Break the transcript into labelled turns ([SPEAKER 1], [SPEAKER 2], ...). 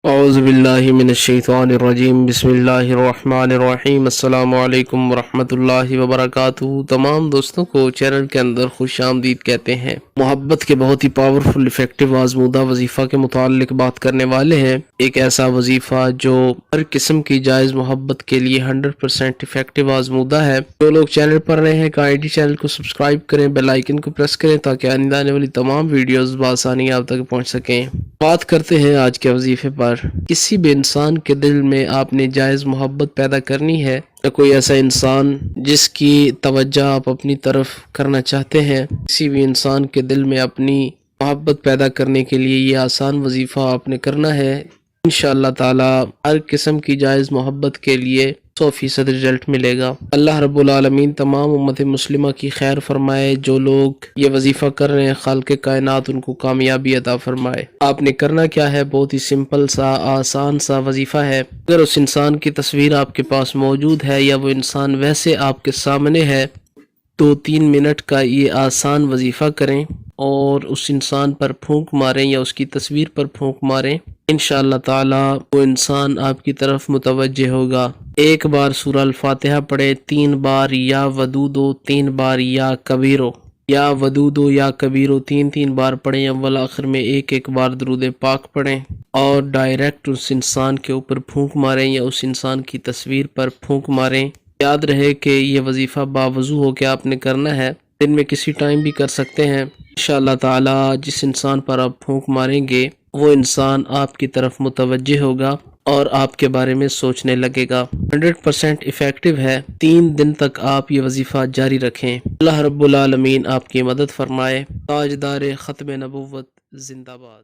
[SPEAKER 1] اعوذ باللہ من الشیطان الرجیم بسم اللہ الرحمن الرحیم السلام علیکم ورحمۃ اللہ وبرکاتہ۔ تمام دوستوں کو چینل کے اندر خوش آمدید کہتے ہیں۔ محبت کے بہت ہی پاورفل افیکٹو آزمودہ وظیفہ کے متعلق بات کرنے والے ہیں۔ ایک ایسا وظیفہ جو ہر قسم کی جائز محبت کے لیے 100% افیکٹو آزمودہ ہے۔ جو لوگ چینل پر رہے ہیں کائنڈلی چینل کو سبسکرائب کریں، بیل آئیکن کو پریس کریں تاکہ آنے والی تمام ویڈیوز بآسانی آپ تک پہنچ سکیں۔ بات کرتے ہیں آج کے وظیفے پر۔ کسی بھی انسان کے دل میں آپ نے جائز محبت پیدا کرنی ہے، یا کوئی ایسا انسان جس کی توجہ آپ اپنی طرف کرنا چاہتے ہیں، کسی بھی انسان کے دل میں اپنی محبت پیدا کرنے کے لیے یہ آسان وظیفہ آپ نے کرنا ہے۔ انشاءاللہ تعالی ہر قسم کی جائز محبت کے لیے 100% رزلٹ ملے گا۔ اللہ رب العالمین تمام امت مسلمہ کی خیر فرمائے۔ جو لوگ یہ وظیفہ کر رہے ہیں خالق کائنات ان کو کامیابی عطا فرمائے۔ آپ نے کرنا کیا ہے، بہت ہی سمپل سا آسان سا وظیفہ ہے۔ اگر اس انسان کی تصویر آپ کے پاس موجود ہے یا وہ انسان ویسے آپ کے سامنے ہے تو 3 منٹ کا یہ آسان وظیفہ کریں اور اس انسان پر پھونک ماریں یا اس کی تصویر پر پھونک ماریں۔ انشاءاللہ تعالی وہ انسان آپ کی طرف متوجہ ہوگا۔ ایک بار سورہ الفاتحہ پڑھے، 3 بار یا ودودو، 3 بار یا کبیرو، یا ودودو یا کبیرو 3 بار پڑھیں۔ اول آخر میں ایک بار درود پاک پڑھیں اور ڈائریکٹ اس انسان کے اوپر پھونک ماریں یا اس انسان کی تصویر پر پھونک ماریں۔ یاد رہے کہ یہ وظیفہ باوضو ہو کے آپ نے کرنا ہے، دن میں کسی ٹائم بھی کر سکتے ہیں۔ انشاءاللہ تعالی جس انسان پر آپ پھونک ماریں گے وہ انسان آپ کی طرف متوجہ ہوگا اور آپ کے بارے میں سوچنے لگے گا۔ 100% افیکٹو ہے۔ 3 دن تک آپ یہ وظیفہ جاری رکھیں۔ اللہ رب العالمین آپ کی مدد فرمائے۔ تاجدار ختم نبوت زندہ باد۔